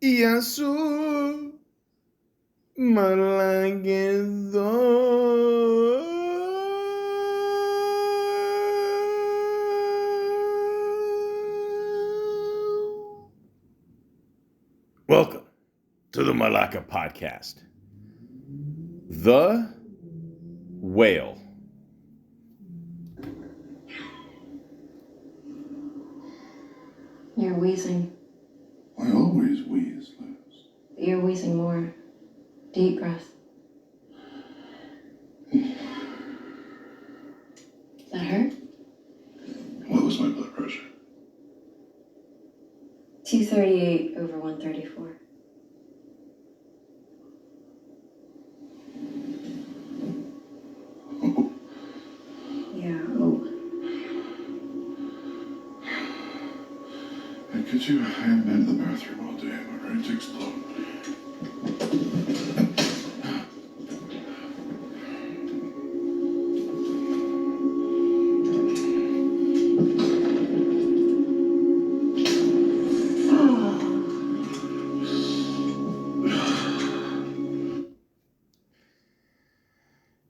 Yasu Malaka. Welcome to the Malaka podcast. The Whale. You're wheezing. I always wheeze, Liz. You're wheezing more. Deep breath. Does that hurt? What was my blood pressure? 238 over 134. Oh, Yeah, oh. hey, could you hand been to the bathroom all day? I'm ready to explode.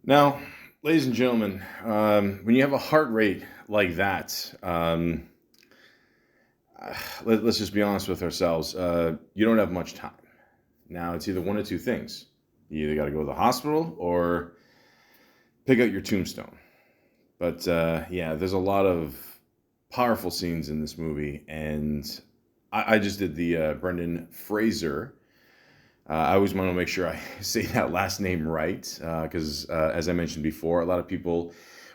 Now, ladies and gentlemen, when you have a heart rate like that, let's just be honest with ourselves. You don't have much time. Now, it's either one of two things. You either got to go to the hospital or pick out your tombstone. But yeah, there's a lot of powerful scenes in this movie, and I just did the Brendan Fraser. I always want to make sure I say that last name right, because as I mentioned before, a lot of people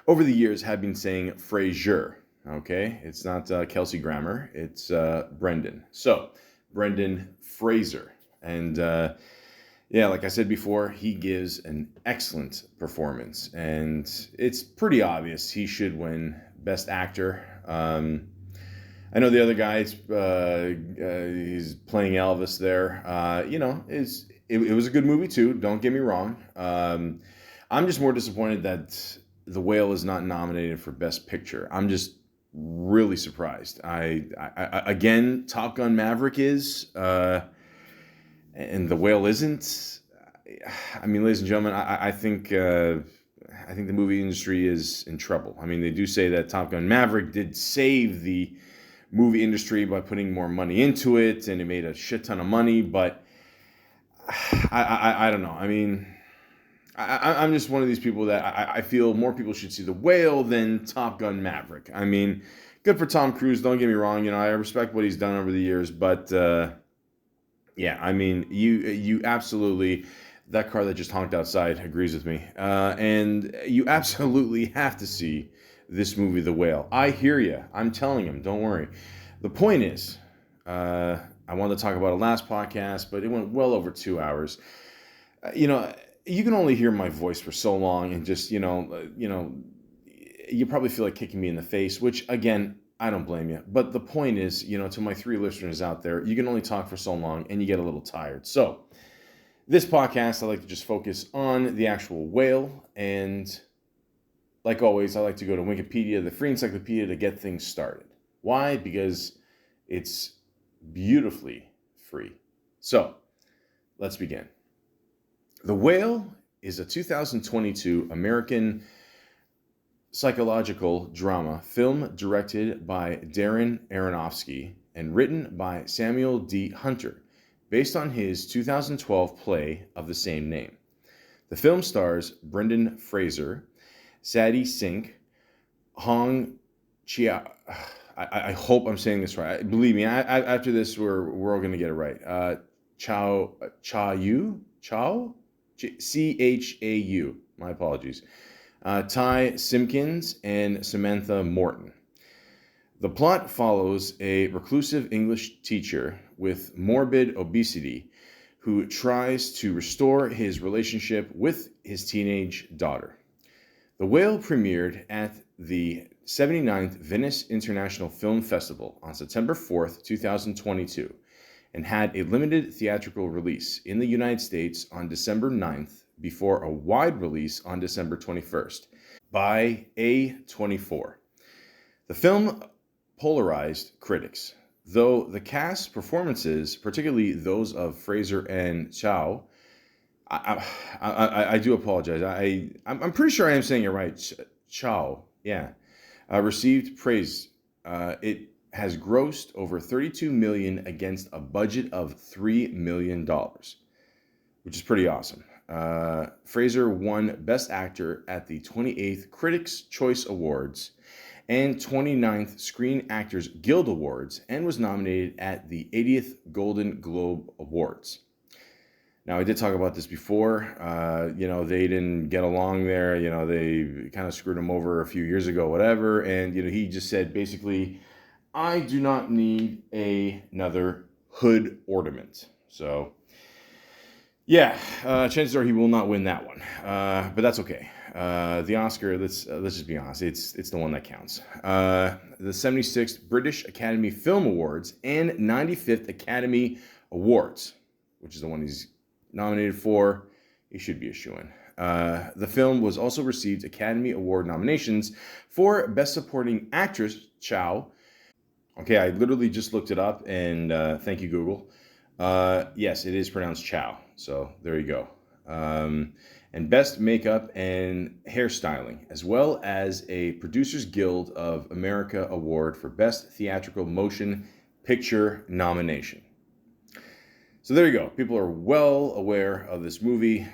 over the years have been saying Fraser. Okay, it's not Kelsey Grammer, it's Brendan. So, Brendan Fraser. And yeah, like I said before, he gives an excellent performance. And it's pretty obvious he should win Best Actor. I know the other guy, he's playing Elvis there. It was a good movie too, don't get me wrong. I'm just more disappointed that The Whale is not nominated for Best Picture. I'm just really surprised. I again, Top Gun Maverick is, and The Whale isn't. I mean, ladies and gentlemen, I think the movie industry is in trouble. I mean, they do say that Top Gun Maverick did save the movie industry by putting more money into it, and it made a shit ton of money, but I don't know. I mean, I'm just one of these people that I feel more people should see The Whale than Top Gun Maverick. I mean, good for Tom Cruise, don't get me wrong, I respect what he's done over the years, but yeah, I mean, you absolutely, that car that just honked outside agrees with me, and you absolutely have to see this movie, The Whale. I hear you. I'm telling him, don't worry. The point is, I wanted to talk about it last podcast, but it went well over 2 hours. You can only hear my voice for so long, and just, you probably feel like kicking me in the face, which, again, I don't blame you. But the point is, to my 3 listeners out there, you can only talk for so long, and you get a little tired. So, this podcast, I like to just focus on the actual whale, and like always, I like to go to Wikipedia, the free encyclopedia, to get things started. Why? Because it's beautifully free. So, let's begin. The Whale is a 2022 American psychological drama film directed by Darren Aronofsky and written by Samuel D. Hunter, based on his 2012 play of the same name. The film stars Brendan Fraser, Sadie Sink, Hong Chia. I hope I'm saying this right. Believe me, after this, we're all going to get it right. Chau, Chau. My apologies. Ty Simpkins and Samantha Morton. The plot follows a reclusive English teacher with morbid obesity who tries to restore his relationship with his teenage daughter. The Whale premiered at the 79th Venice International Film Festival on September 4th, 2022, and had a limited theatrical release in the United States on December 9th before a wide release on December 21st by A24. The film polarized critics. Though the cast performances, particularly those of Fraser and Chow, I do apologize. I'm pretty sure I am saying it right. Chow, yeah, received praise. It has grossed over 32 million against a budget of $3 million, which is pretty awesome. Fraser won Best Actor at the 28th Critics' Choice Awards and 29th Screen Actors Guild Awards, and was nominated at the 80th Golden Globe Awards. Now, I did talk about this before. They didn't get along there. They kind of screwed him over a few years ago, whatever. And, he just said, basically, I do not need another hood ornament. So, yeah, chances are he will not win that one. But that's okay. The Oscar, let's just be honest, it's the one that counts. The 76th British Academy Film Awards and 95th Academy Awards, which is the one he's nominated for. He should be a shoo-in. The film was also received Academy Award nominations for Best Supporting Actress, Chow. Okay, I literally just looked it up, and thank you, Google. Yes, it is pronounced Chow, so there you go. And Best Makeup and Hairstyling, as well as a Producers Guild of America Award for Best Theatrical Motion Picture nomination. So there you go. People are well aware of this movie. He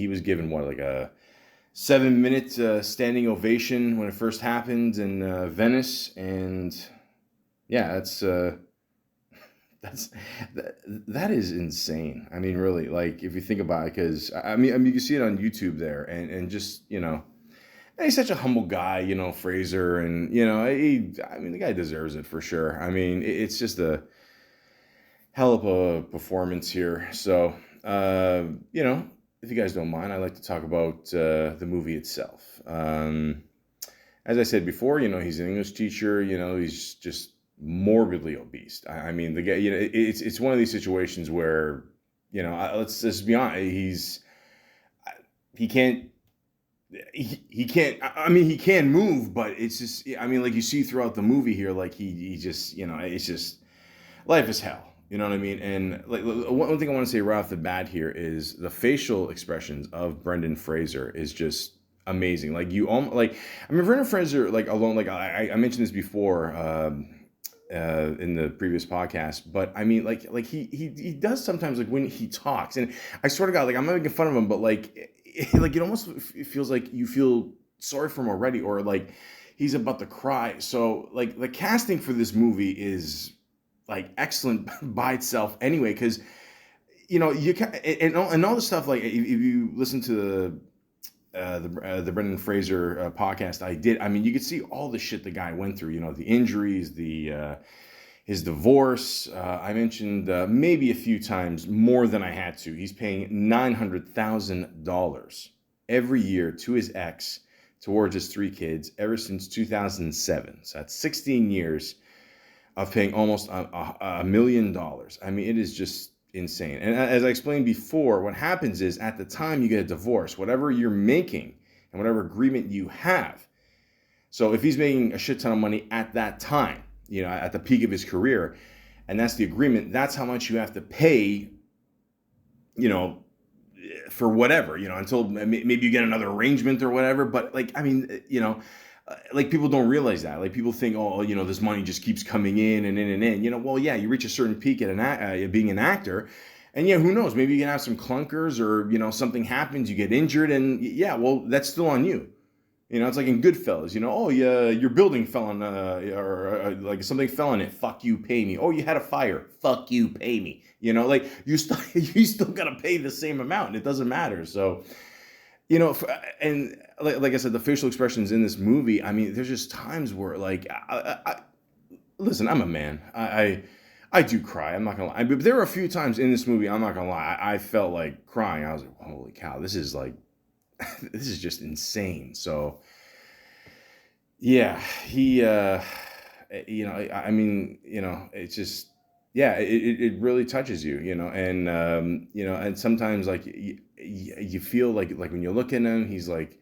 was given like a 7-minute standing ovation when it first happened in Venice, and yeah, that is insane. I mean, really, like if you think about it, because I mean, you see it on YouTube there, and just he's such a humble guy, Fraser, and I mean, the guy deserves it for sure. I mean, it's just a hell of a performance here. So, if you guys don't mind, I'd like to talk about the movie itself. As I said before, he's an English teacher. He's just morbidly obese. I mean, the guy. It's one of these situations where, let's just be honest. He can't. He can't. I mean, he can move, but it's just. I mean, like you see throughout the movie here, like he just. It's just life is hell. You know what I mean? And like one thing I want to say right off the bat here is the facial expressions of Brendan Fraser is just amazing. Like I mean, Brendan Fraser, like alone, like I mentioned this before in the previous podcast, but I mean, like he does sometimes, like when he talks, and I swear to God, like I'm not making fun of him, but like it almost feels like you feel sorry for him already, or like he's about to cry. So like the casting for this movie is like excellent by itself anyway, because you can, and all the stuff, like if you listen to the Brendan Fraser podcast I did, I mean, you could see all the shit the guy went through, the injuries, his divorce. I mentioned maybe a few times more than I had to. He's paying $900,000 every year to his ex towards his 3 kids ever since 2007. So that's 16 years of paying almost $1 million. I mean, it is just insane. And as I explained before, what happens is at the time you get a divorce, whatever you're making and whatever agreement you have. So if he's making a shit ton of money at that time, at the peak of his career, and that's the agreement, that's how much you have to pay, for whatever, until maybe you get another arrangement or whatever. But like, I mean, like people don't realize that. Like people think, oh, this money just keeps coming in and in and in. Well, yeah, you reach a certain peak at being an actor, and yeah, who knows? Maybe you can have some clunkers, or something happens, you get injured, and yeah, well, that's still on you. It's like in Goodfellas. Oh yeah, your building fell on, or like something fell on it. Fuck you, pay me. Oh, you had a fire. Fuck you, pay me. Like you still gotta pay the same amount. It doesn't matter. So. And like I said, the facial expressions in this movie, I mean, there's just times where, like, listen, I'm a man. I do cry. I'm not gonna lie. But there were a few times in this movie, I'm not gonna lie, I felt like crying. I was like, holy cow, this is like, this is just insane. So, yeah, he, I mean, it's just, yeah, it really touches you, and and sometimes like you feel like when you look at him, he's like,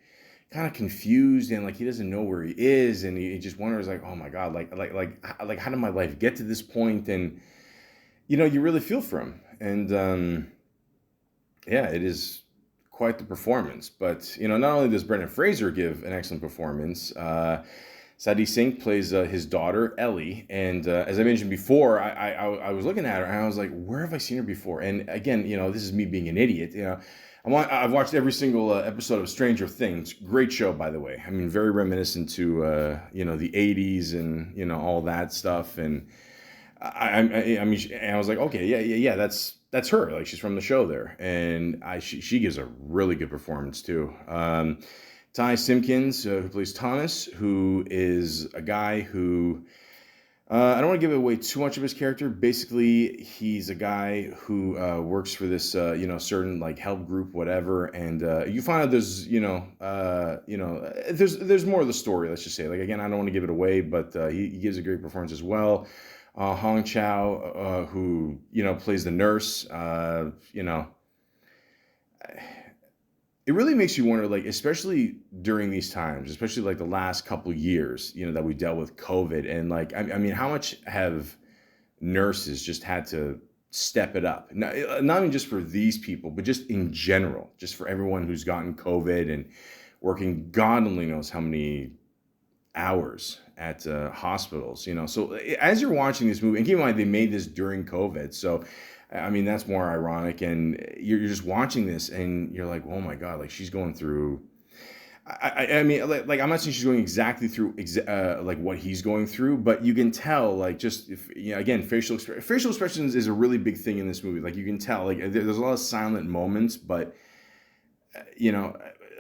kind of confused and like he doesn't know where he is, and he just wonders like, oh my god, like how did my life get to this point? And you really feel for him, and yeah, it is quite the performance. But not only does Brendan Fraser give an excellent performance, Sadie Sink plays his daughter Ellie, and as I mentioned before, I was looking at her and I was like, where have I seen her before? And again, this is me being an idiot. I've watched every single episode of Stranger Things. Great show, by the way. I mean, very reminiscent to the '80s and all that stuff. And I mean, and I was like, okay, yeah, that's her. Like she's from the show there, and she gives a really good performance too. Ty Simpkins, who plays Thomas, who is a guy who I don't want to give away too much of his character. Basically, he's a guy who works for this certain like help group, whatever, and you find out there's more of the story. Let's just say, like again, I don't want to give it away, but he gives a great performance as well. Hong Chow, who plays the nurse, it really makes you wonder, like, especially during these times, especially like the last couple years, that we dealt with COVID, and like, I mean, how much have nurses just had to step it up? Not even just for these people, but just in general, just for everyone who's gotten COVID and working God only knows how many hours at hospitals. So as you're watching this movie, and keep in mind they made this during COVID, so I mean that's more ironic, and you're just watching this and you're like, oh my god, like she's going through. I mean, like I'm not saying she's going exactly through like what he's going through, but you can tell, like, just if again, facial expressions is a really big thing in this movie. Like you can tell, like there's a lot of silent moments, but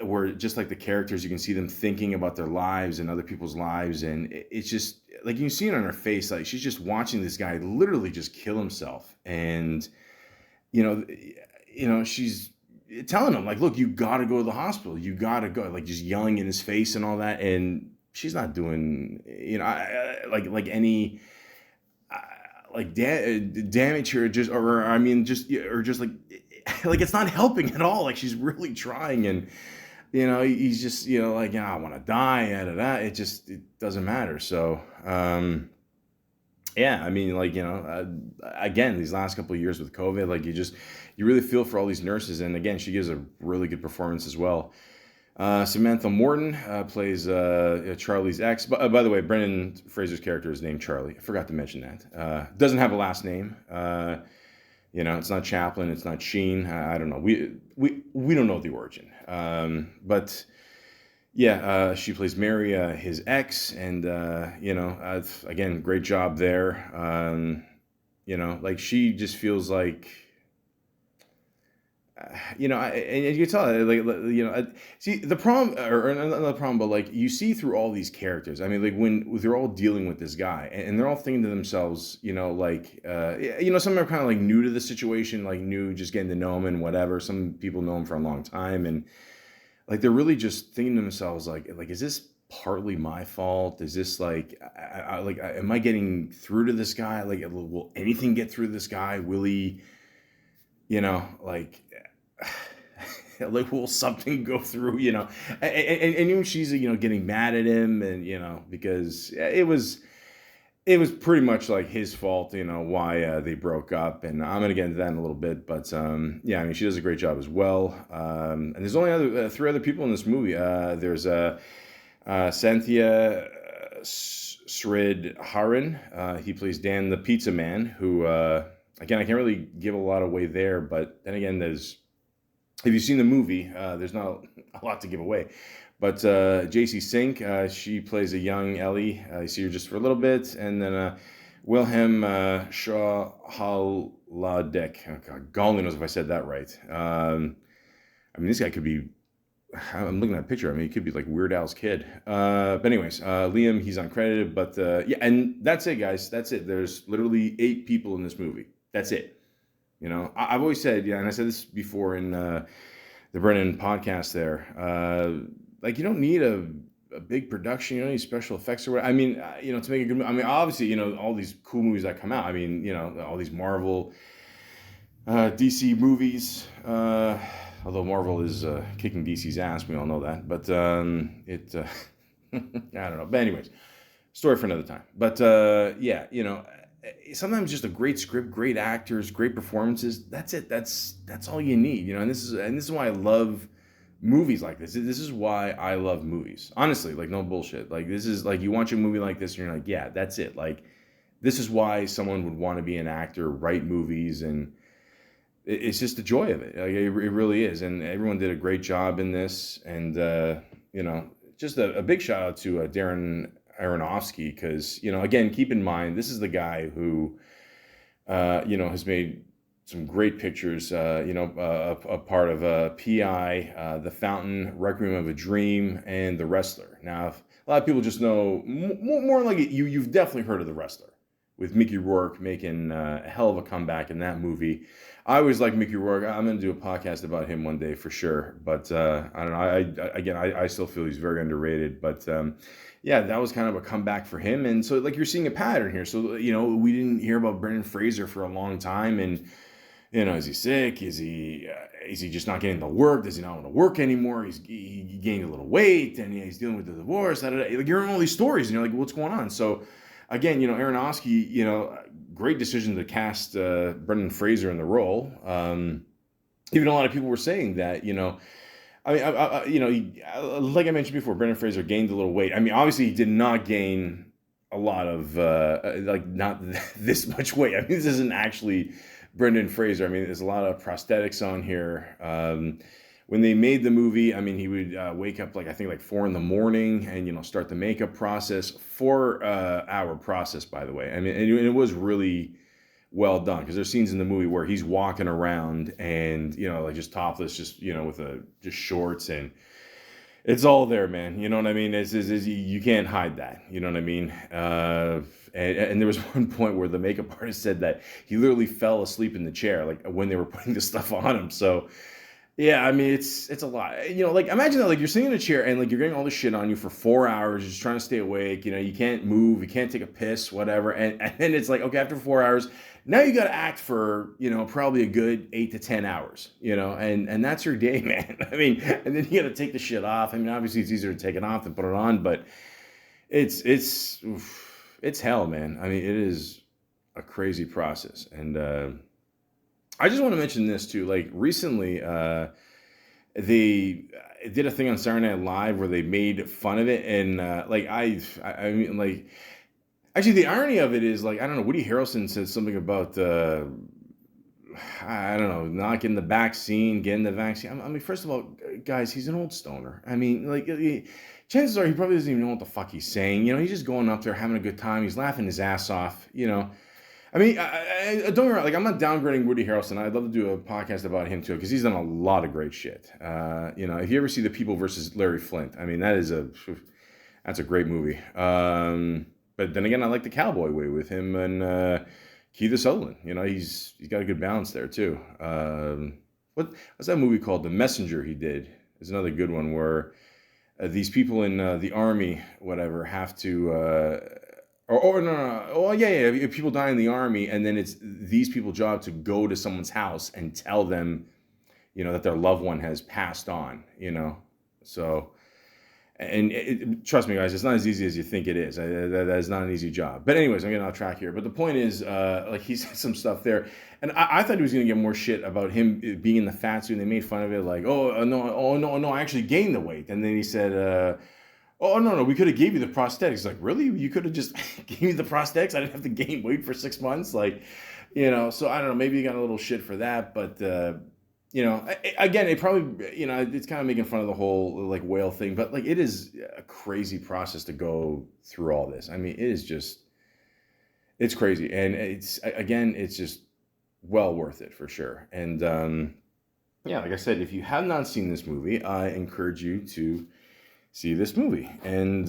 where just like the characters, you can see them thinking about their lives and other people's lives, and it's just like you can see it on her face, like she's just watching this guy literally just kill himself, and she's telling him like, look, you gotta go to the hospital, you gotta go, like just yelling in his face and all that, and she's not doing like any damage here, just or I mean just or just like like it's not helping at all, like she's really trying, and he's just like, I want to die, it doesn't matter. So yeah, I mean, like again, these last couple of years with COVID, like you really feel for all these nurses, and again, she gives a really good performance as well. Samantha Morton plays Charlie's ex. By the way, Brendan Fraser's character is named Charlie. I forgot to mention that. Doesn't have a last name. It's not Chaplin. It's not Sheen. I don't know. We don't know the origin. But yeah, she plays Mary, his ex, and again, great job there. Like she just feels like. And you can tell, see the problem, or another problem, but like you see through all these characters. I mean, like when they're all dealing with this guy, and they're all thinking to themselves, some of them are kind of like new to the situation, like new, just getting to know him and whatever. Some people know him for a long time, and like they're really just thinking to themselves, like, is this partly my fault? Is this like, am I getting through to this guy? Like, will anything get through to this guy? Will he, like. Like will something go through, and even she's getting mad at him, and because it was pretty much like his fault, why they broke up, and I'm gonna get into that in a little bit, but yeah, I mean she does a great job as well, and there's only three other people in this movie. There's Cynthia Sridharan. He plays Dan the Pizza Man, who again I can't really give a lot away there, but then again if you've seen the movie, there's not a lot to give away. But J.C. Sink, she plays a young Ellie. You see her just for a little bit. And then Wilhelm Shaw Haladek. Oh, God, God only knows if I said that right. I mean, this guy could be... I'm looking at a picture. I mean, he could be like Weird Al's kid. But anyways, Liam, he's uncredited. But yeah, and that's it, guys. That's it. There's literally 8 people in this movie. That's it. I've always said, and I said this before in the Brennan podcast there, like you don't need a big production, you don't need special effects or whatever. I mean, to make a good movie. I mean, obviously, all these cool movies that come out. I mean, all these Marvel DC movies. Although Marvel is kicking DC's ass, we all know that. But I don't know. But anyways, story for another time. But yeah, sometimes just a great script, great actors, great performances. That's it. That's all you need. And this is why I love movies like this. This is why I love movies. Honestly, like no bullshit. Like this is like you watch a movie like this and you're like, yeah, that's it. Like this is why someone would want to be an actor, write movies, and it's just the joy of it. Like, it really is. And everyone did a great job in this. And just a big shout out to Darren Aronofsky, because again, keep in mind this is the guy who has made some great pictures, a part of P.I., The Fountain, Requiem of a Dream, and The Wrestler. Now, a lot of people just know, more like you've definitely heard of The Wrestler, with Mickey Rourke making a hell of a comeback in that movie. I always like Mickey Rourke. I'm going to do a podcast about him one day for sure. But I don't know. I still feel he's very underrated. But yeah, that was kind of a comeback for him. And so like you're seeing a pattern here. So, we didn't hear about Brendan Fraser for a long time. And is he sick? Is he just not getting the work? Does he not want to work anymore? He gained a little weight, and he's dealing with the divorce. Like you're hearing all these stories, and you're like, what's going on? So again, Aronofsky, great decision to cast Brendan Fraser in the role. Even a lot of people were saying that, like I mentioned before, Brendan Fraser gained a little weight. I mean, obviously he did not gain a lot of not this much weight. I mean, this isn't actually Brendan Fraser. I mean, there's a lot of prosthetics on here. When they made the movie, I mean, he would wake up I think 4 a.m. and start the makeup process. 4-hour process, by the way. I mean, and it was really well done, because there's scenes in the movie where he's walking around and just topless, just with just shorts, and it's all there, man. You know what I mean? You can't hide that. You know what I mean? And there was one point where the makeup artist said that he literally fell asleep in the chair, like when they were putting the stuff on him. So yeah, I mean, it's a lot. Imagine that, you're sitting in a chair and you're getting all this shit on you for 4 hours, just trying to stay awake. You can't move, you can't take a piss, whatever. And then it's like, okay, after 4 hours, now you got to act for, probably a good 8 to 10 hours, and that's your day, man. I mean, and then you got to take the shit off. I mean, obviously it's easier to take it off than put it on, but it's hell, man. I mean, it is a crazy process. And, I just want to mention this too. Recently, they did a thing on Saturday Night Live where they made fun of it, and I mean, actually, the irony of it is, I don't know. Woody Harrelson said something about I don't know, not getting the vaccine, getting the vaccine. I mean, first of all, guys, he's an old stoner. I mean, chances are he probably doesn't even know what the fuck he's saying. He's just going up there having a good time. He's laughing his ass off. I mean, I don't get me wrong, I'm not downgrading Woody Harrelson. I'd love to do a podcast about him too, because he's done a lot of great shit. If you ever see The People versus Larry Flint, I mean, that's a great movie. But then again, I like The Cowboy Way with him and Keith Sutherland. He's got a good balance there too. What's that movie called? The Messenger he did is another good one where these people in the army, whatever, have to... no. Oh, yeah. People die in the army, and then it's these people's job to go to someone's house and tell them, that their loved one has passed on, So, and trust me, guys, it's not as easy as you think it is. That is not an easy job. But anyways, I'm getting off track here. But the point is, he said some stuff there, and I thought he was going to get more shit about him being in the fat suit, and they made fun of it, no, I actually gained the weight. And then he said, oh, no, we could have gave you the prosthetics. Really? You could have just gave me the prosthetics? I didn't have to gain weight for 6 months? So I don't know. Maybe you got a little shit for that. But, again, it probably, it's kind of making fun of the whole, whale thing. But, it is a crazy process to go through all this. I mean, it is just, it's crazy. And it's just well worth it for sure. And, yeah, like I said, if you have not seen this movie, I encourage you to see this movie. And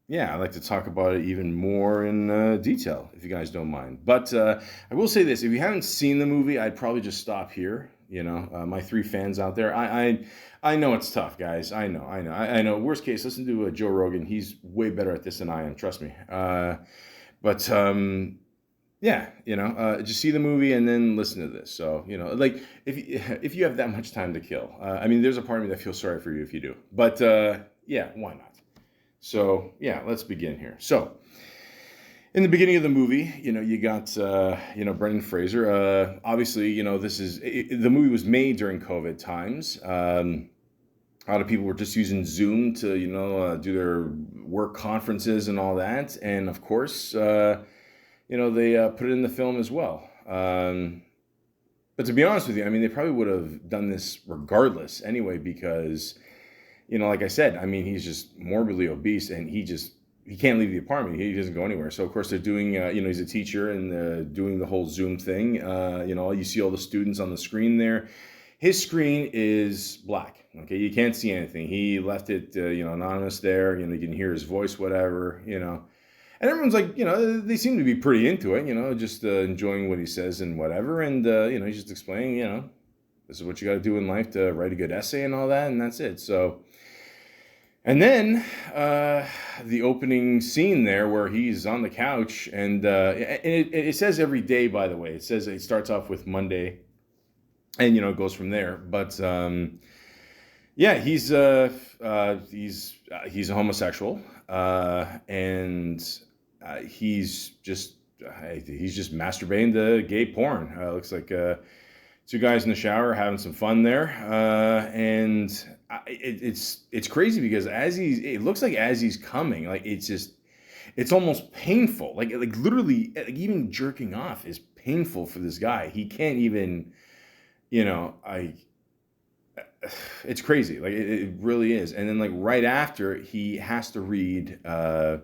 I'd like to talk about it even more in detail, if you guys don't mind. But I will say this: if you haven't seen the movie, I'd probably just stop here. My 3 fans out there, I know it's tough, guys. I know. Worst case, listen to Joe Rogan. He's way better at this than I am. Trust me. But Yeah, just see the movie and then listen to this. So, like if you have that much time to kill, I mean, there's a part of me that feels sorry for you if you do. But yeah, why not? So yeah, let's begin here. So in the beginning of the movie, you got Brendan Fraser. Obviously, the movie was made during COVID times. A lot of people were just using Zoom to do their work conferences and all that, and of course, they put it in the film as well. But to be honest with you, I mean, they probably would have done this regardless anyway, because like I said, I mean, he's just morbidly obese, and he can't leave the apartment. He doesn't go anywhere. So of course they're doing, he's a teacher, and doing the whole Zoom thing. You see all the students on the screen there. His screen is black. Okay, you can't see anything. He left it, anonymous there. You can hear his voice, whatever. And everyone's like, they seem to be pretty into it. Just enjoying what he says and whatever. And he's just explaining, this is what you got to do in life to write a good essay and all that, and that's it. So. And then the opening scene there where he's on the couch, and it says every day, by the way. It says it starts off with Monday, and it goes from there. But yeah, he's a homosexual, and he's just masturbating to gay porn. Looks like two guys in the shower having some fun there, and it's crazy because it looks like as he's coming, like it's almost painful, like literally, like even jerking off is painful for this guy. He can't even, it's crazy, like it really is. And then like right after, he has to read a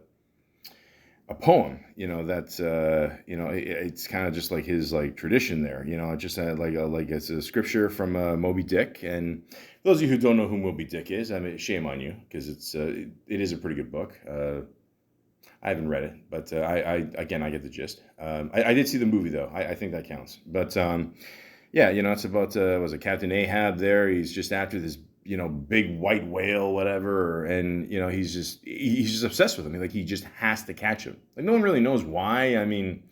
poem, that's it's kind of just like his like tradition there, just like it's a scripture from Moby Dick. And for those of you who don't know who Moby Dick is, I mean, shame on you, because it is a pretty good book. I haven't read it, but I get the gist. I did see the movie though. I think that counts. But yeah, it's about was it Captain Ahab there? He's just after this big white whale, whatever, and he's just obsessed with him. Like he just has to catch him. Like no one really knows why. I mean,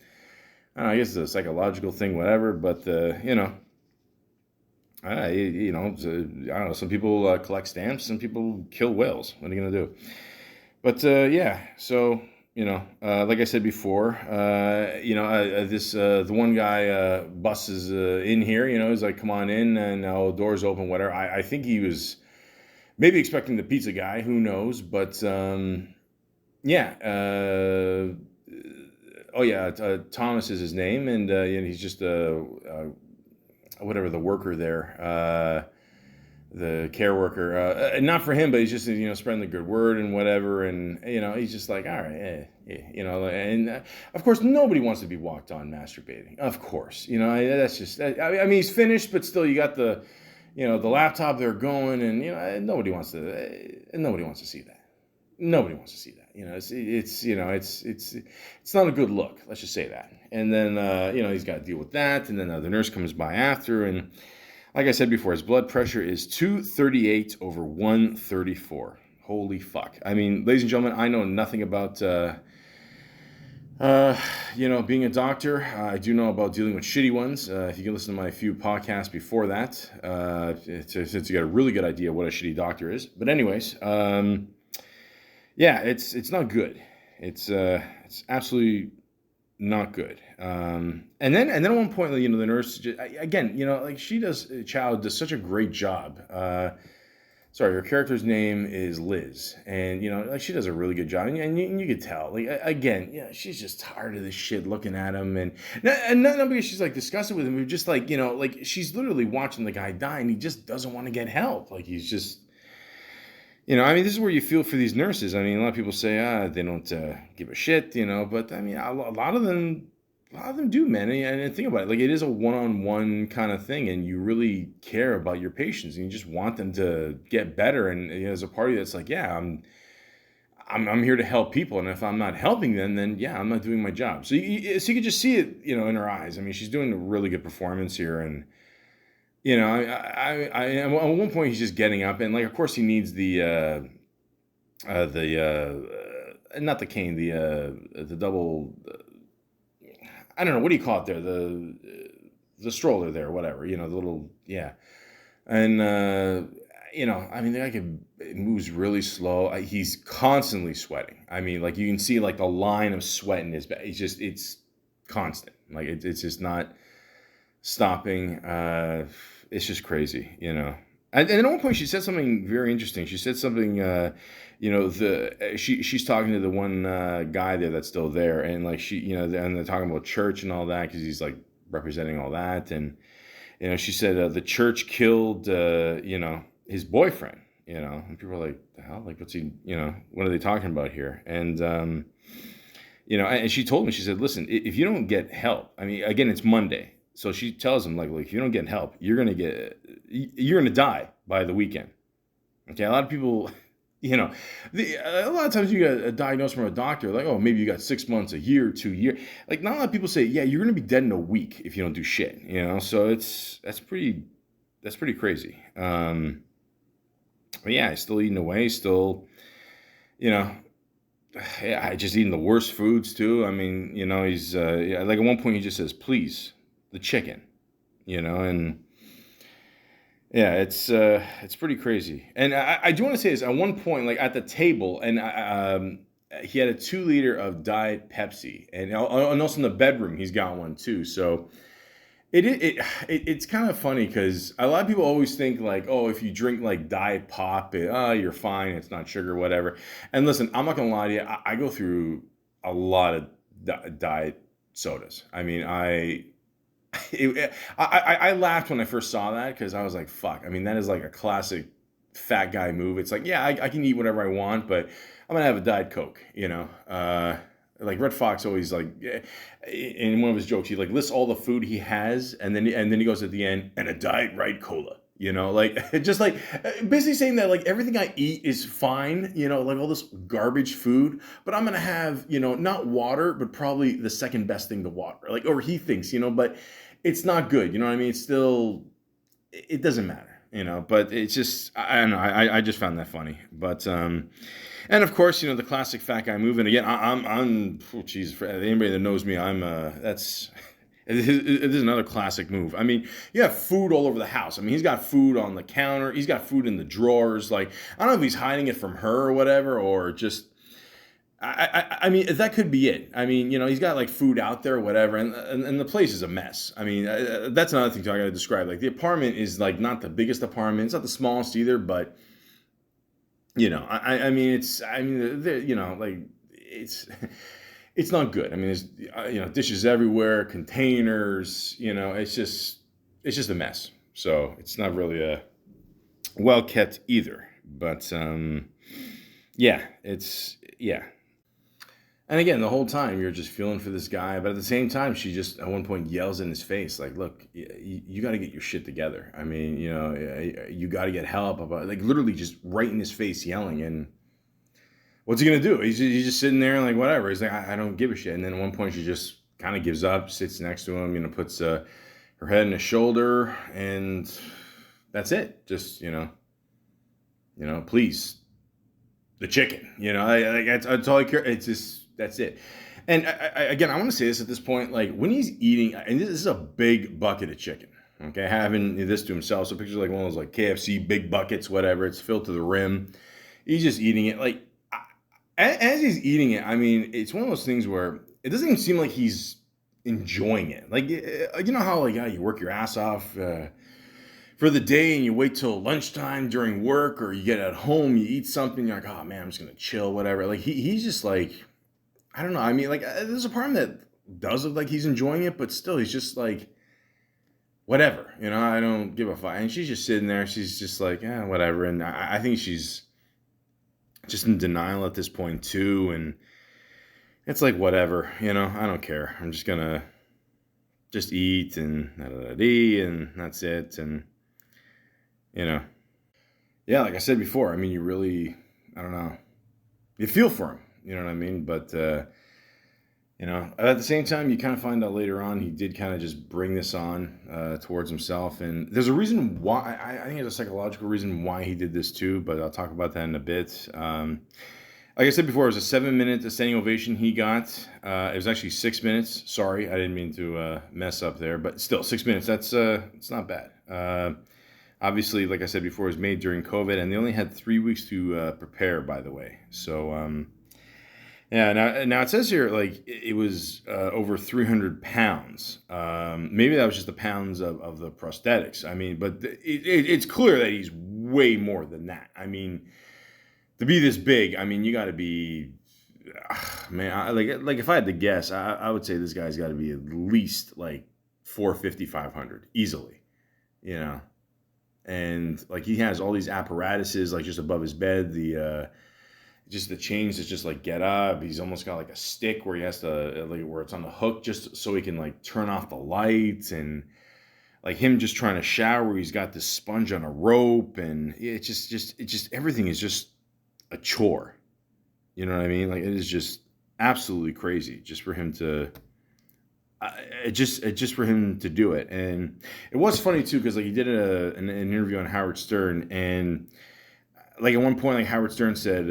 I don't know, I guess it's a psychological thing, whatever. But I don't know. Some people collect stamps. Some people kill whales. What are you gonna do? But yeah, so like I said before, the one guy busts in here. He's like, "Come on in," and doors open, whatever. I think he was maybe expecting the pizza guy. Who knows? But yeah. Oh yeah, Thomas is his name, and he's just whatever, the worker there. The care worker, not for him, but he's just spreading the good word and whatever, and he's just like, all right, and of course nobody wants to be walked on masturbating, of course, that's just, I mean, he's finished, but still you got the the laptop there going, and nobody wants to see that. Nobody wants to see that. It's not a good look, let's just say that. And then he's got to deal with that, and then the nurse comes by after, and like I said before, his blood pressure is 238 over 134. Holy fuck. I mean, ladies and gentlemen, I know nothing about, being a doctor. I do know about dealing with shitty ones. If you can listen to my few podcasts before that, to get a really good idea what a shitty doctor is. But anyways, yeah, it's not good. It's absolutely not good. And then at one point, the nurse just, again, like Child does such a great job. Sorry, her character's name is Liz, and like she does a really good job, and you could tell, like again, she's just tired of this shit, looking at him, and not because she's like disgusted with him, but just like like she's literally watching the guy die, and he just doesn't want to get help, like he's just. I mean, this is where you feel for these nurses. I mean, a lot of people say, they don't give a shit, but I mean, a lot of them do, man. And think about it, like it is a one-on-one kind of thing, and you really care about your patients, and you just want them to get better. And as a party that's like, yeah, I'm here to help people, and if I'm not helping them, then yeah, I'm not doing my job. So you could just see it, in her eyes. I mean, she's doing a really good performance here, and. I at one point he's just getting up, and like of course he needs the not the cane, the double. I don't know, what do you call it there? The stroller there, whatever, the little, yeah. And, I mean, the guy moves really slow. He's constantly sweating. I mean, like you can see like the line of sweat in his back. It's constant. Like it's just not stopping. It's just crazy. And at one point she said something very interesting. She said something, she's talking to the one guy there that's still there. And like and they're talking about church and all that, because he's like representing all that. And, she said the church killed, his boyfriend, and people are like, the hell, like, what's he, what are they talking about here? And, and she told me, she said, listen, if you don't get help, I mean, again, it's Monday. So she tells him, like, if you don't get help, you're going to die by the weekend. Okay. A lot of people, a lot of times you get a diagnosis from a doctor, like, oh, maybe you got 6 months, a year, 2 years. Like, not a lot of people say, yeah, you're going to be dead in a week if you don't do shit, So that's pretty crazy. But yeah, he's still eating away, still, yeah, just eating the worst foods too. I mean, he's like at one point he just says, please, the chicken, and yeah, it's pretty crazy. And I do want to say this, at one point, like at the table, and he had a 2-liter of Diet Pepsi, and also in the bedroom he's got one too. So it's kind of funny, because a lot of people always think like, oh, if you drink like Diet Pop, you're fine, it's not sugar, whatever. And listen, I'm not gonna lie to you, I go through a lot of diet sodas. I mean, I laughed when I first saw that, because I was like, fuck. I mean, that is like a classic fat guy move. It's like, yeah, I can eat whatever I want, but I'm gonna have a Diet Coke, like Red Fox always, like, in one of his jokes, he like lists all the food he has, and then he goes at the end, and a Diet Right Cola, like just like basically saying that like everything I eat is fine, like all this garbage food, but I'm gonna have, not water, but probably the second best thing to water, like, or he thinks, but it's not good, you know what I mean? It's still, it doesn't matter. But it's just, I don't know. I just found that funny. But, and of course, the classic fat guy move. And again, oh, geez, for anybody that knows me, it is another classic move. I mean, you have food all over the house. I mean, he's got food on the counter. He's got food in the drawers. Like, I don't know if he's hiding it from her or whatever, or just, I mean, that could be it. I mean, he's got like food out there, whatever, and the place is a mess. I mean, that's another thing I got to describe. Like, the apartment is like not the biggest apartment. It's not the smallest either, but I mean, like it's not good. I mean, there's dishes everywhere, containers. It's just a mess. So it's not really well kept either. But yeah. And again, the whole time you're just feeling for this guy, but at the same time, she just at one point yells in his face, like, "Look, you got to get your shit together. I mean, you got to get help." Like literally just right in his face yelling. And what's he gonna do? He's just sitting there like whatever. He's like, I don't give a shit. And then at one point, she just kind of gives up, sits next to him, puts her head on his shoulder, and that's it. Just please, the chicken. That's all I care. It's just. That's it. And again, I want to say this at this point, like when he's eating, and this is a big bucket of chicken, okay, having this to himself. So picture like one of those like KFC big buckets, whatever, it's filled to the rim. He's just eating it. Like as he's eating it, I mean, it's one of those things where it doesn't even seem like he's enjoying it. Like, how like you work your ass off for the day and you wait till lunchtime during work, or you get at home, you eat something, you're like, oh man, I'm just going to chill, whatever. Like he's just like, I don't know. I mean, like, there's a part of him that does look like he's enjoying it, but still, he's just like, whatever. I don't give a fuck. And she's just sitting there. She's just like, yeah, whatever. And I think she's just in denial at this point, too. And it's like, whatever. I don't care. I'm just going to just eat and and that's it. And, yeah, like I said before, I mean, you really, I don't know, you feel for him. You know what I mean? But, at the same time, you kind of find out later on, he did kind of just bring this on towards himself. And there's a reason why, I think there's a psychological reason why he did this too, but I'll talk about that in a bit. Like I said before, it was a 7-minute standing ovation he got. It was actually 6 minutes. Sorry, I didn't mean to mess up there, but still 6 minutes. That's it's not bad. Obviously, like I said before, it was made during COVID, and they only had 3 weeks to prepare. By the way, so yeah. Now it says here like it was over 300 pounds. Maybe that was just the pounds of the prosthetics. I mean, but it's clear that he's way more than that. I mean, to be this big, I mean, you got to be, man. Like if I had to guess, I would say this guy's got to be at least like 450, 500 easily, you know. And like he has all these apparatuses like just above his bed. Just the chains that just like get up. He's almost got like a stick where he has to like where it's on the hook just so he can like turn off the lights, and like him just trying to shower. He's got this sponge on a rope, and it just everything is just a chore. You know what I mean? Like it is just absolutely crazy just for him to just for him to do it. And it was funny too because like he did an interview on Howard Stern, and like at one point like Howard Stern said,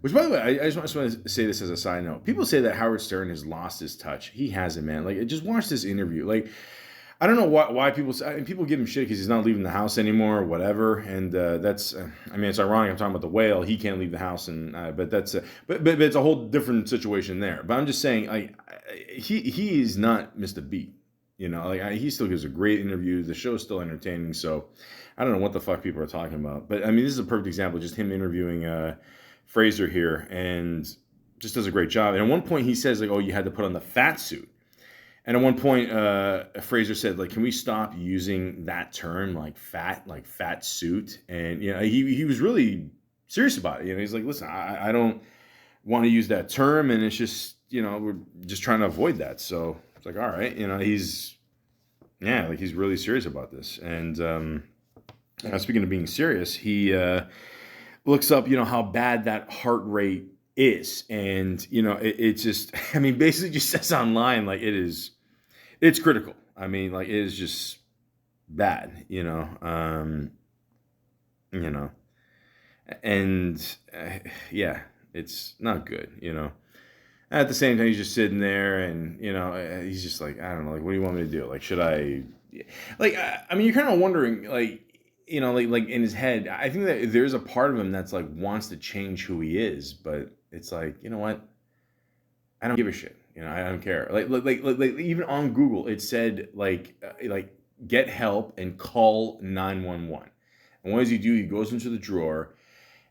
which by the way I just want to say this as a side note. People say that Howard Stern has lost his touch. He hasn't, man. Like just watch this interview. Like I don't know why people say, I mean, people give him shit because he's not leaving the house anymore or whatever, and that's I mean it's ironic. I'm talking about the whale. He can't leave the house, and but that's but it's a whole different situation there. But I'm just saying like he's not missed a beat. You know, like he still gives a great interview. The show's still entertaining. So I don't know what the fuck people are talking about. But I mean this is a perfect example. Just him interviewing Fraser here, and just does a great job. And at one point he says like, "Oh, you had to put on the fat suit." And at one point, Fraser said, like, can we stop using that term, like fat suit? And, you know, he was really serious about it. You know, he's like, listen, I don't want to use that term. And it's just, you know, we're just trying to avoid that. So it's like, all right, you know, he's really serious about this. And speaking of being serious, he looks up, you know, how bad that heart rate is. And, you know, it just, I mean, basically just says online, like, it's critical. I mean, like it is just bad, you know, and yeah, it's not good, you know. At the same time, he's just sitting there, and you know, he's just like, I don't know, like, what do you want me to do? Like, should I, like, I mean, you're kind of wondering, like, you know, like in his head, I think that there's a part of him that's like wants to change who he is, but it's like, you know what? I don't give a shit. You know, I don't care. Like even on Google, it said like get help and call 911. And what does he do? He goes into the drawer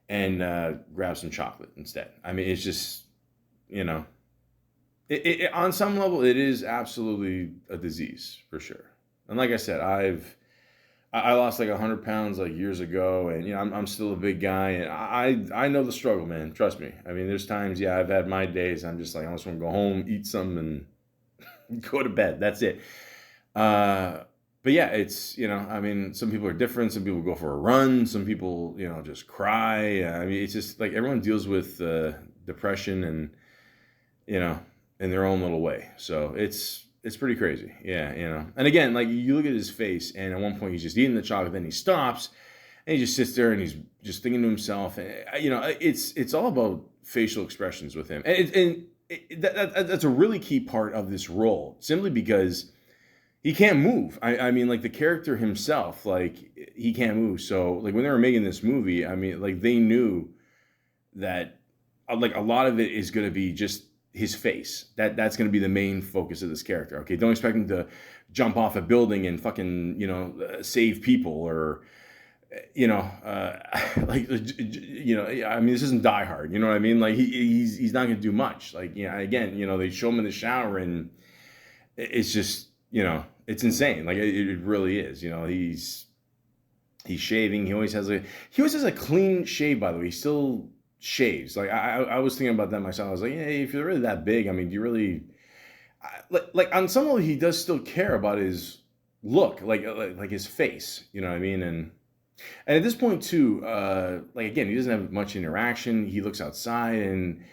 and grabs some chocolate instead. I mean, it's just, you know, on some level, it is absolutely a disease for sure. And like I said, I lost like 100 pounds like years ago, and you know I'm still a big guy, and I know the struggle, man. Trust me. I mean, there's times, yeah, I've had my days. I'm just like I just want to go home, eat some, and go to bed. That's it. But yeah, it's, you know, I mean, some people are different. Some people go for a run. Some people, you know, just cry. I mean, it's just like everyone deals with depression, and you know, in their own little way. So it's pretty crazy. Yeah, you know. And again, like you look at his face, and at one point he's just eating the chocolate, then he stops, and he just sits there and he's just thinking to himself. And you know, it's all about facial expressions with him, and that's a really key part of this role, simply because he can't move. I mean, like the character himself, like he can't move. So like when they were making this movie, I mean, like they knew that like a lot of it is going to be just his face. That's going to be the main focus of this character. Okay, don't expect him to jump off a building and fucking, you know, save people, or you know, like, you know, I mean, this isn't Die Hard. You know what I mean? Like he's not going to do much. Like, you know, again, you know, they show him in the shower, and it's just, you know, it's insane. Like it really is. You know, he's shaving. He always has a clean shave. By the way, he still shaves. Like I was thinking about that myself. I was like, yeah, if you're really that big, I mean, do you really like on some level he does still care about his look, like his face, you know what I mean? And at this point too, like again, he doesn't have much interaction. He looks outside, and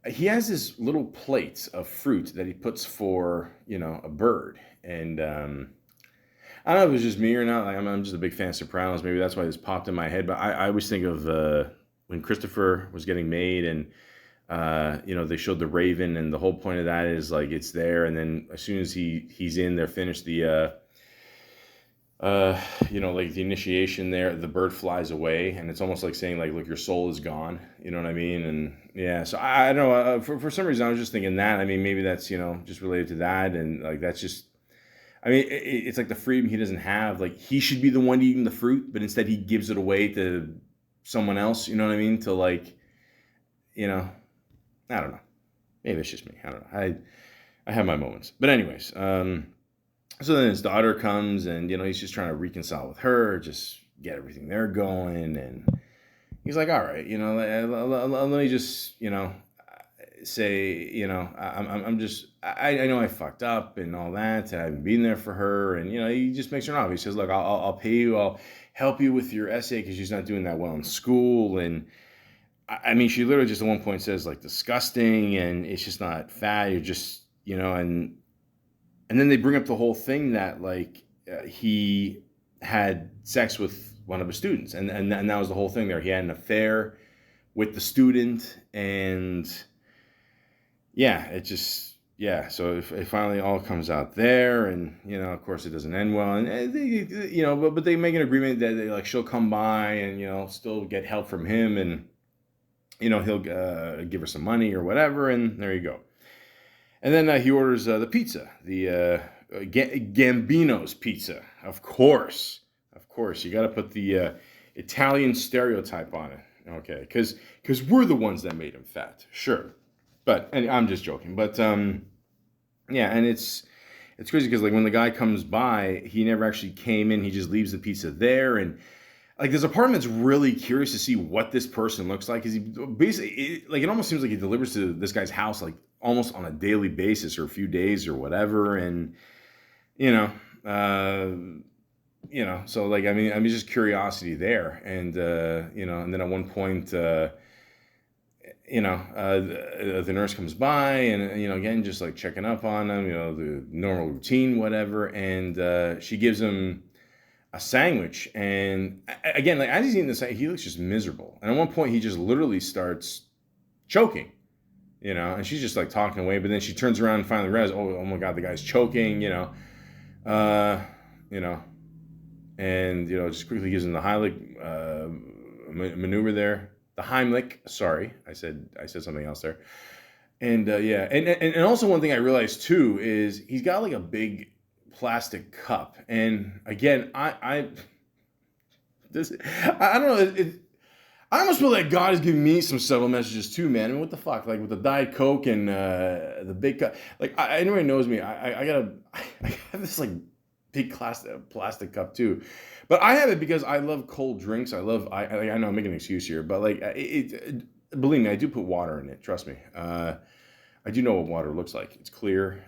he has this little plate of fruit that he puts for, you know, a bird. And I don't know if it was just me or not. Like I'm just a big fan of Sopranos. Maybe that's why this popped in my head. But I always think of when Christopher was getting made, and They showed the Raven, and the whole point of that is like it's there, and then as soon as he's in, they're finished like the initiation there, the bird flies away, and it's almost like saying like, look, your soul is gone. You know what I mean? And yeah, so I don't know. For some reason, I was just thinking that. I mean, maybe that's just related to that, and like that's just. I mean, it's like the freedom he doesn't have. Like he should be the one eating the fruit, but instead he gives it away to someone else. You know what I mean? To like, you know, I don't know. Maybe it's just me. I don't know. I have my moments, but anyways. So then his daughter comes, and he's just trying to reconcile with her, just get everything there going, and he's like, all right, let me just say, I'm just, I know I fucked up and all that, and I've been there for her, and he just makes her an offer. He says, look, I'll pay you, I'll help you with your essay because she's not doing that well in school, and I mean, she literally just at one point says like disgusting, and it's just not fat. You're just, and then they bring up the whole thing that like he had sex with one of his students, and that was the whole thing there. He had an affair with the student, and yeah, it just So it finally all comes out there, and of course it doesn't end well, and but they make an agreement that she'll come by and still get help from him, and he'll give her some money or whatever, and there you go. And then he orders the pizza, the Gambino's pizza. Of course, you got to put the Italian stereotype on it, okay? Because we're the ones that made him fat, sure. And I'm just joking, but yeah, and it's crazy because like when the guy comes by, he never actually came in. He just leaves the pizza there, and like there's a part of me that's really curious to see what this person looks like. Because he basically, it almost seems like he delivers to this guy's house like almost on a daily basis or a few days or whatever. And so like I mean just curiosity there, and and then at one point the nurse comes by, and again just like checking up on him, the normal routine, whatever, and she gives him a sandwich, and again, like as he's eating the sandwich, he looks just miserable. And at one point, he just literally starts choking, and she's just like talking away. But then she turns around and finally realizes, oh my God, the guy's choking, and just quickly gives him the Heimlich maneuver there, the Heimlich. Sorry, I said something else there, and and also one thing I realized too is he's got like a big plastic cup, and again I don't know, I almost feel like God is giving me some subtle messages too, man. I mean, what the fuck, like with the Diet Coke and the big cup, like anybody knows me, I have this like big plastic cup too, but I have it because I love cold drinks. I know I'm making an excuse here, but like believe me, I do put water in it, trust me. I do know what water looks like. It's clear.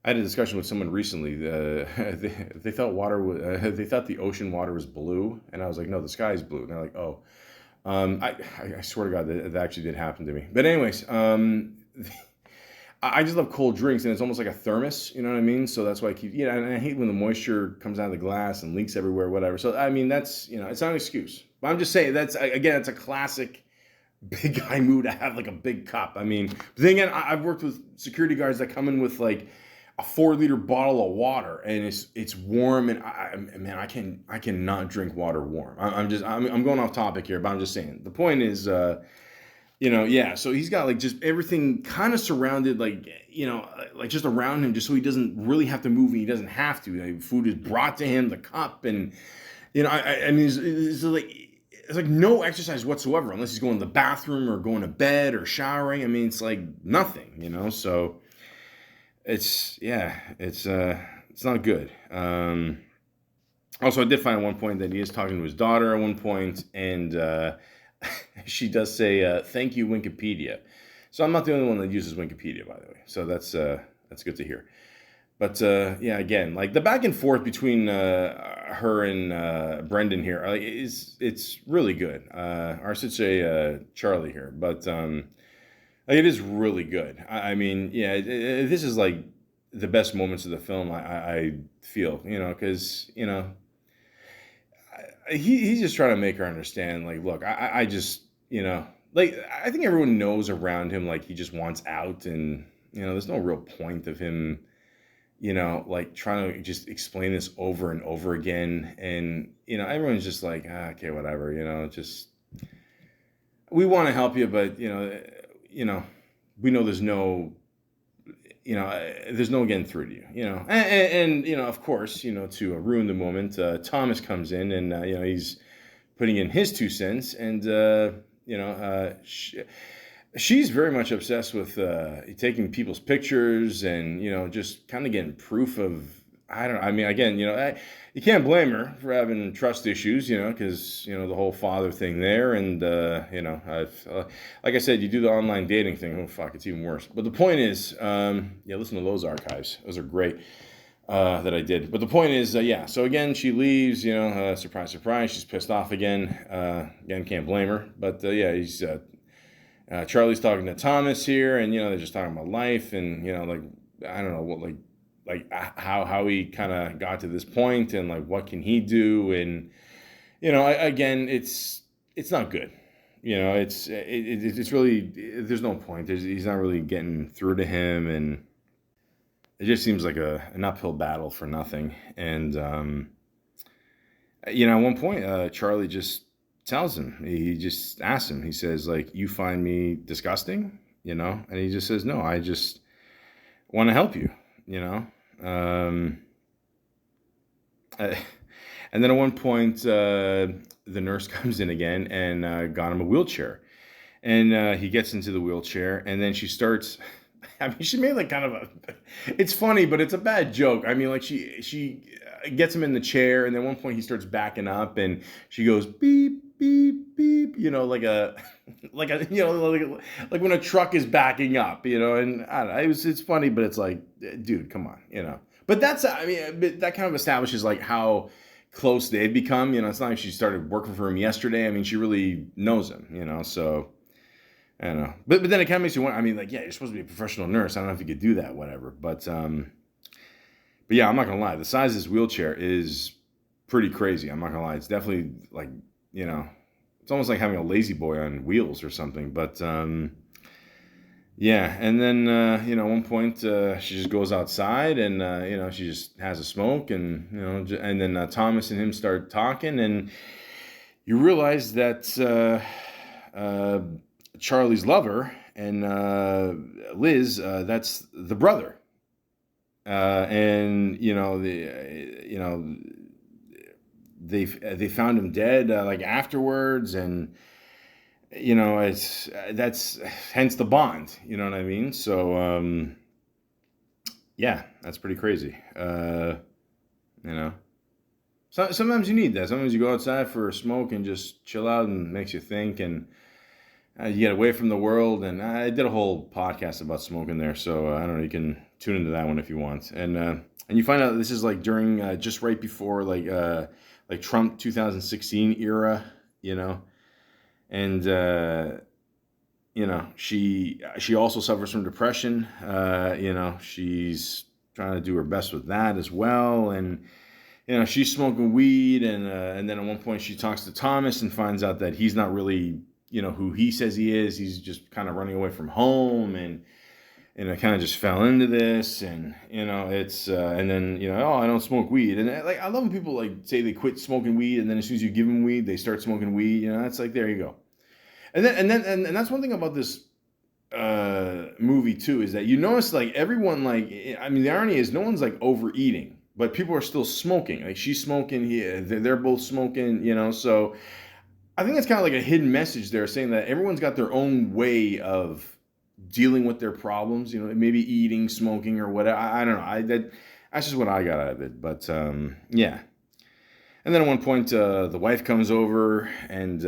I had a discussion with someone recently. They thought they thought the ocean water was blue, and I was like, no, the sky is blue. And they're like, oh, I swear to God that actually did happen to me. But anyways, I just love cold drinks, and it's almost like a thermos. You know what I mean? So that's why I keep, and I hate when the moisture comes out of the glass and leaks everywhere, whatever. So I mean, that's it's not an excuse. But I'm just saying it's a classic big guy move to have like a big cup. I mean, but then again, I've worked with security guards that come in with like a 4-liter bottle of water, and it's warm, and I cannot drink water warm. I'm going off topic here, but I'm just saying the point is, so he's got like just everything kind of surrounded, like like just around him, just so he doesn't really have to move, and he doesn't have to. Like, food is brought to him, the cup, and I mean it's like no exercise whatsoever unless he's going to the bathroom or going to bed or showering. I mean, it's like nothing, so. It's not good. Also, I did find at one point that he is talking to his daughter at one point, and she does say, "Thank you, Wikipedia." So I'm not the only one that uses Wikipedia, by the way. So that's good to hear. But again, like the back and forth between her and Brendan here, it's really good. Or I should say Charlie here, but. It is really good. I mean, this is like the best moments of the film. I feel, because he's just trying to make her understand. Like, look, I just, like, I think everyone knows around him, like, he just wants out, and, there's no real point of him, like, trying to just explain this over and over again. And, everyone's just like, okay, whatever, just, we want to help you, but, we know there's no getting through to you, and of course, to ruin the moment, Thomas comes in, and, he's putting in his 2 cents, and, she's very much obsessed with taking people's pictures, and, just kind of getting proof of, I don't know. I mean, again, you can't blame her for having trust issues, because, the whole father thing there. And, like I said, you do the online dating thing. Oh, fuck, it's even worse. But the point is, listen to those archives. Those are great that I did. But the point is, so again, she leaves, surprise, surprise. She's pissed off again. Again, can't blame her. But, he's Charlie's talking to Thomas here, and, they're just talking about life, and, like, I don't know what, like how he kind of got to this point, and like what can he do, and again, it's not good. It's really, there's no point. He's not really getting through to him, and it just seems like an uphill battle for nothing. And at one point, Charlie just tells him, he just asks him, he says, like, you find me disgusting, and he just says, no, I just want to help you. And then at one point, the nurse comes in again and got him a wheelchair, and he gets into the wheelchair, and then she starts. I mean, she made like kind of it's funny, but it's a bad joke. I mean, like she gets him in the chair, and then at one point he starts backing up, and she goes beep beep beep, like a like when a truck is backing up, and I don't know, it's funny, but it's like, dude, come on, But that's, I mean, that kind of establishes like how close they've become. It's not like she started working for him yesterday. I mean, she really knows him, so I don't know. But then it kind of makes you wonder. I mean, like, yeah, you're supposed to be a professional nurse. I don't know if you could do that, whatever. But yeah, I'm not gonna lie. The size of this wheelchair is pretty crazy. I'm not gonna lie. It's definitely like, it's almost like having a lazy boy on wheels or something. But yeah, and then at one point she just goes outside, and she just has a smoke, and and then Thomas and him start talking, and you realize that Charlie's lover and Liz, that's the brother, and they found him dead like afterwards, and that's hence the bond, you know what I mean? So yeah, that's pretty crazy. So sometimes you need that. Sometimes you go outside for a smoke and just chill out, and makes you think, and you get away from the world. And I did a whole podcast about smoking there, so I don't know, you can tune into that one if you want. And you find out this is like during just right before like Trump 2016 era, and she also suffers from depression. She's trying to do her best with that as well, and she's smoking weed, and then at one point she talks to Thomas and finds out that he's not really who he says he is. He's just kind of running away from home, and I kind of just fell into this, and it's and then oh, I don't smoke weed, and like I love when people like say they quit smoking weed, and then as soon as you give them weed, they start smoking weed. It's like, there you go. And that's one thing about this movie too, is that you notice like everyone, like, I mean, the irony is no one's like overeating, but people are still smoking. Like, she's smoking, they're both smoking, so I think it's kind of like a hidden message there, saying that everyone's got their own way of dealing with their problems, maybe eating, smoking, or whatever. I don't know. That's just what I got out of it. But yeah. And then at one point, the wife comes over, and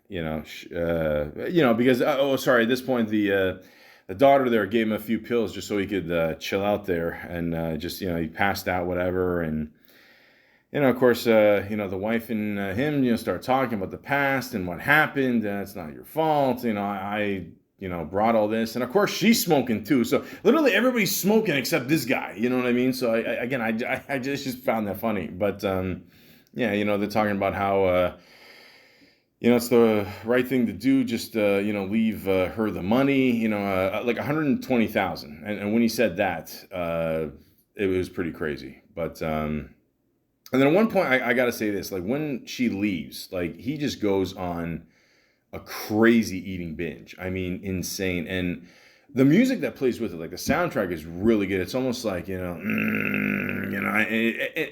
because at this point the daughter there gave him a few pills just so he could chill out there, and just he passed out, whatever, and of course the wife and him start talking about the past and what happened, and it's not your fault, I brought all this, and of course she's smoking too, so literally everybody's smoking except this guy, you know what I mean? So I just found that funny. But yeah, they're talking about how it's the right thing to do. Just leave her the money. Like 120,000. And when he said that, it was pretty crazy. But and then at one point, I got to say this: like when she leaves, like he just goes on a crazy eating binge. I mean, insane. And the music that plays with it, like the soundtrack, is really good. It's almost like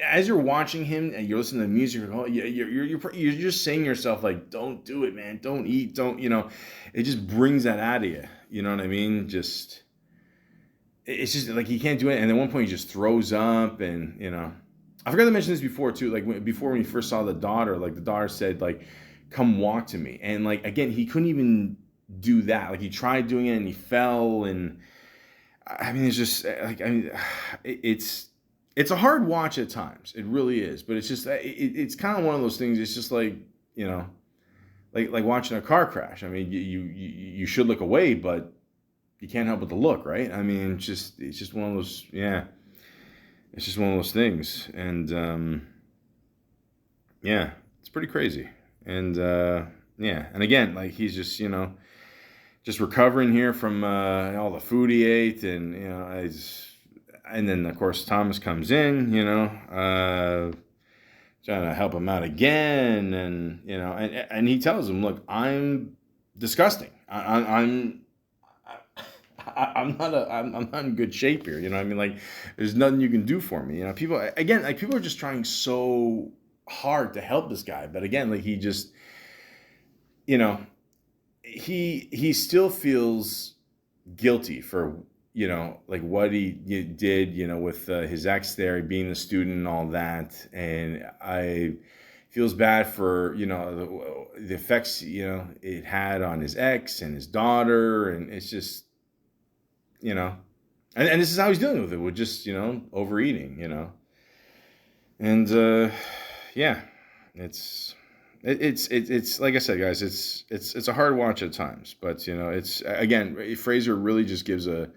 as you're watching him and you're listening to the music, you're like, oh, yeah, you're just saying to yourself like, don't do it, man, don't eat, don't, it just brings that out of you. You know what I mean? It's just like he can't do it. And at one point, he just throws up, and I forgot to mention this before too. Like before when he first saw the daughter, like the daughter said like, come walk to me. And like, again, he couldn't even do that. Like he tried doing it and he fell. And I mean, it's just like, it's a hard watch at times. It really is. But it's just, it's kind of one of those things. It's just like, like watching a car crash. I mean, you should look away, but you can't help but to look, right? I mean, it's just one of those, yeah, it's just one of those things. And, yeah, it's pretty crazy. And yeah, and again, like he's just just recovering here from all the food he ate, and and then of course Thomas comes in, trying to help him out again, and and he tells him, look, I'm disgusting. I'm not in good shape here. I mean, like, there's nothing you can do for me. People again, like people are just trying so hard to help this guy, but again, like he just, he still feels guilty for like what he did, with his ex there, being the student and all that, and I feels bad for the effects it had on his ex and his daughter, and it's just and this is how he's dealing with it, with just overeating, and yeah, it's like I said, guys, it's a hard watch at times, but it's, again, Fraser really just gives a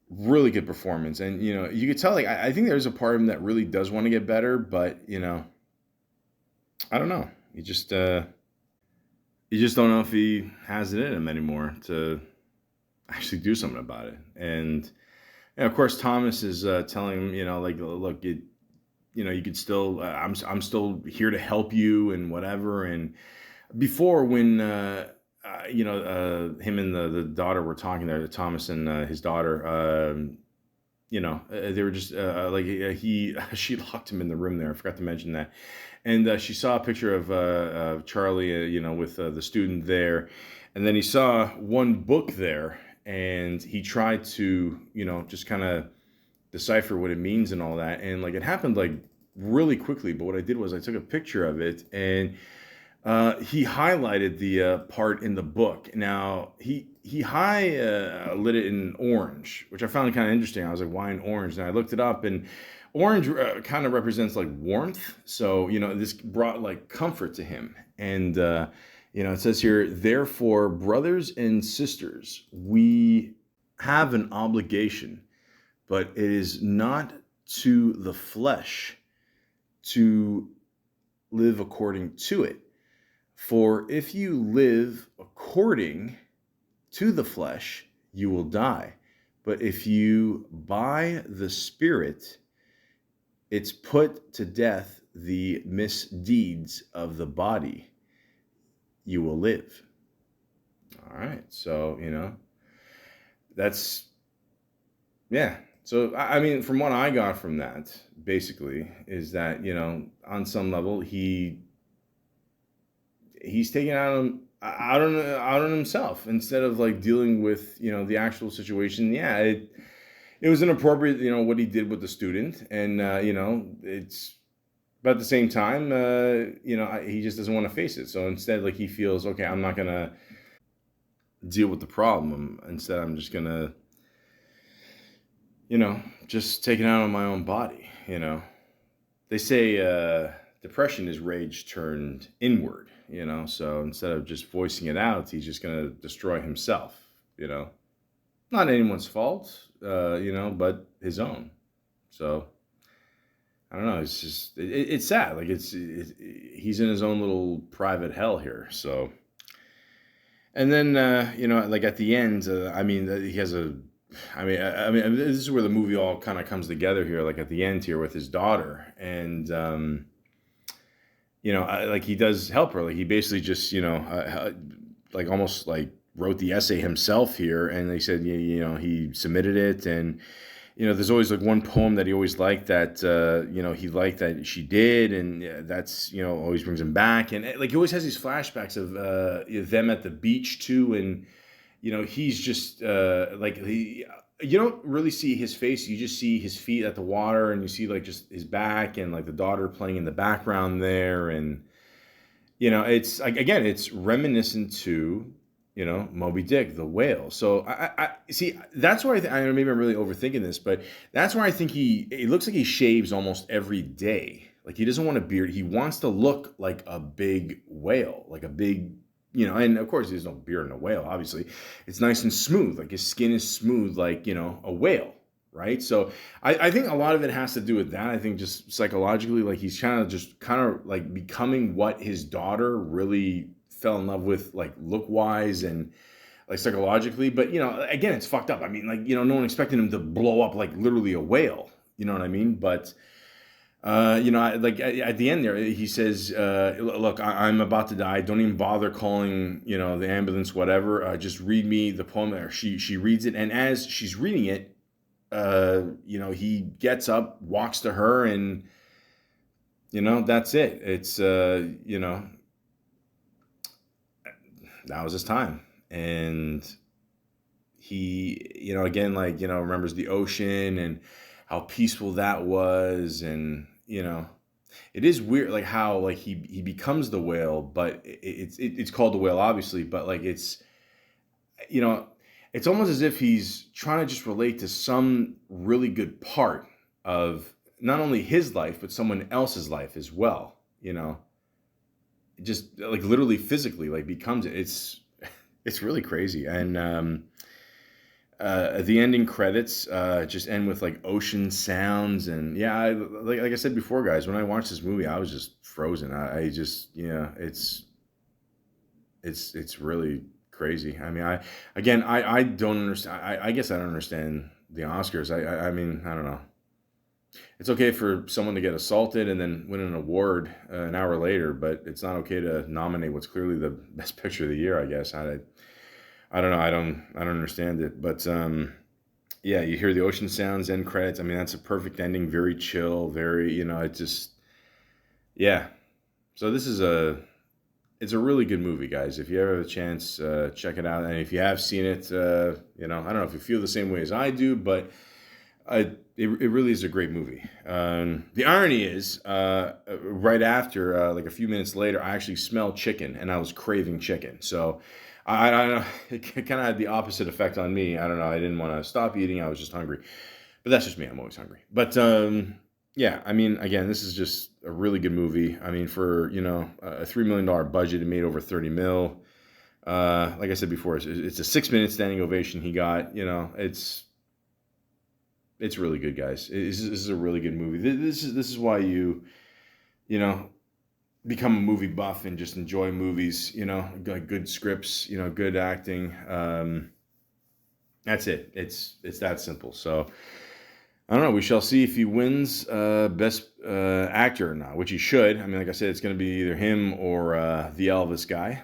really good performance, and you could tell, like, I think there's a part of him that really does want to get better, but I don't know, you just don't know if he has it in him anymore to actually do something about it. And of course Thomas is telling him, like, look, you could still, I'm still here to help you and whatever. And before, when him and the daughter were talking there, Thomas and his daughter, they were just like, she locked him in the room there. I forgot to mention that. And she saw a picture of Charlie, with the student there, and then he saw one book there, and he tried to just kind of decipher what it means and all that. And like, it happened like really quickly, but what I did was I took a picture of it, and he highlighted the part in the book. Now he lit it in orange, which I found kind of interesting. I was like, why in orange? And I looked it up, and orange kind of represents like warmth. So this brought like comfort to him. And it says here, therefore, brothers and sisters, we have an obligation, but it is not to the flesh to live according to it. For if you live according to the flesh, you will die. But if you by the Spirit, it's put to death the misdeeds of the body, you will live. All right. So, that's, yeah. So, I mean, from what I got from that, basically, is that, on some level, he's taking out on himself instead of like dealing with, the actual situation. Yeah, it was inappropriate, what he did with the student, and, it's, but at the same time, he just doesn't want to face it. So instead, like, he feels, okay, I'm not going to deal with the problem. Instead, I'm just going to, just take it out on my own body. They say depression is rage turned inward, so instead of just voicing it out, he's just going to destroy himself, not anyone's fault, but his own. So I don't know. It's just it's sad. Like he's in his own little private hell here. So, and then like at the end, I mean, he has a. I mean, this is where the movie all kind of comes together here. Like at the end here with his daughter, and like he does help her. Like he basically just like almost like wrote the essay himself here, and they said he submitted it, and there's always like one poem that he always liked that he liked that she did, and that's always brings him back, and like he always has these flashbacks of them at the beach too, and he's just like you don't really see his face, you just see his feet at the water, and you see like just his back, and like the daughter playing in the background there, and it's like, again, it's reminiscent to Moby Dick, the whale. So I see, that's why I maybe I'm really overthinking this, but that's why I think it looks like he shaves almost every day. Like he doesn't want a beard. He wants to look like a big whale, like a big, and of course there's no beard in a whale, obviously. It's nice and smooth. Like his skin is smooth, like, a whale. Right. So I think a lot of it has to do with that. I think just psychologically, like he's kind of like becoming what his daughter really fell in love with, like look wise and like psychologically. But, again, it's fucked up. I mean, like, no one expected him to blow up like literally a whale. You know what I mean? But, like at the end there, he says, look, I'm about to die. Don't even bother calling, the ambulance, whatever. Just read me the poem. Or she reads it. And as she's reading it, he gets up, walks to her, and, that's it. It's, that was his time. And he, again, like, remembers the ocean and how peaceful that was. And, it is weird, like how, like he becomes the whale, but it's called the whale, obviously, but like it's almost as if he's trying to just relate to some really good part of not only his life, but someone else's life as well. Just like literally physically, like becomes it. It's really crazy. And the ending credits just end with like ocean sounds. And yeah, like I said before, guys, when I watched this movie, I was just frozen. I just, it's really crazy. I mean, I don't understand. I guess I don't understand the Oscars. I mean, I don't know. It's okay for someone to get assaulted and then win an award an hour later, but it's not okay to nominate what's clearly the best picture of the year, I guess. I don't know. I don't understand it. But yeah, you hear the ocean sounds, end credits. I mean, that's a perfect ending. Very chill. Very, it just, yeah. So it's a really good movie, guys. If you ever have a chance, check it out. And if you have seen it, I don't know if you feel the same way as I do, but it really is a great movie. The irony is, right after, like a few minutes later, I actually smelled chicken, and I was craving chicken. So I don't know. It kind of had the opposite effect on me. I don't know. I didn't want to stop eating. I was just hungry. But that's just me. I'm always hungry. But yeah, I mean, again, this is just a really good movie. I mean, for, a $3 million budget, it made over 30 mil. Like I said before, it's a 6-minute standing ovation he got. It's really good, guys. This is a really good movie. This is why you become a movie buff and just enjoy movies. Like good scripts. Good acting. That's it. It's that simple. So I don't know. We shall see if he wins best actor or not, which he should. I mean, like I said, it's going to be either him or the Elvis guy,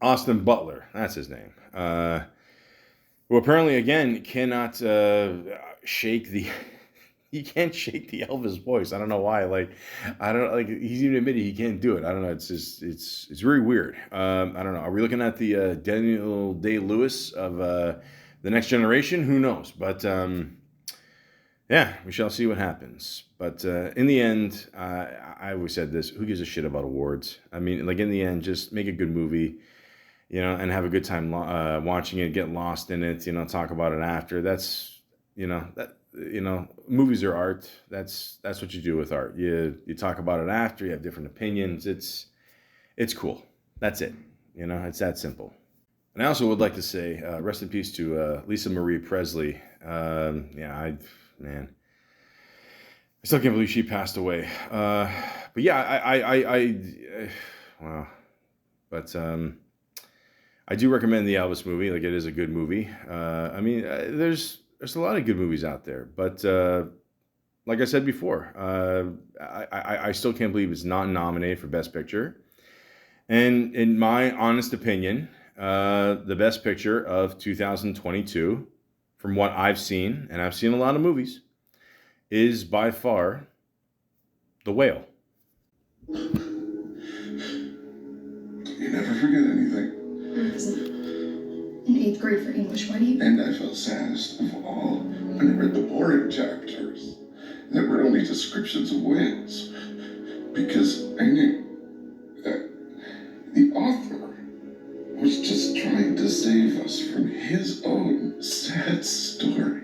Austin Butler. That's his name. Who apparently again cannot shake the. He can't shake the Elvis voice. I don't know why. Like, I don't like. He's even admitted he can't do it. I don't know. It's just it's very weird. I don't know. Are we looking at the Daniel Day-Lewis of the Next Generation? Who knows? But yeah, we shall see what happens. But in the end, I always said this: who gives a shit about awards? I mean, like in the end, just make a good movie. And have a good time watching it, get lost in it, talk about it after. That's, movies are art. That's what you do with art. You talk about it after, you have different opinions. It's cool. That's it. It's that simple. And I also would like to say, rest in peace to Lisa Marie Presley. Man, I still can't believe she passed away. But yeah, wow. But I do recommend the Elvis movie. Like, it is a good movie. I mean, there's a lot of good movies out there, but like I said before, I still can't believe it's not nominated for Best Picture. And in my honest opinion, the Best Picture of 2022, from what I've seen, and I've seen a lot of movies, is by far The Whale. You never forget anything. I was in 8th grade for English. Why do you? And I felt saddest of all when I read the boring chapters that were only descriptions of whales. Because I knew that the author was just trying to save us from his own sad story.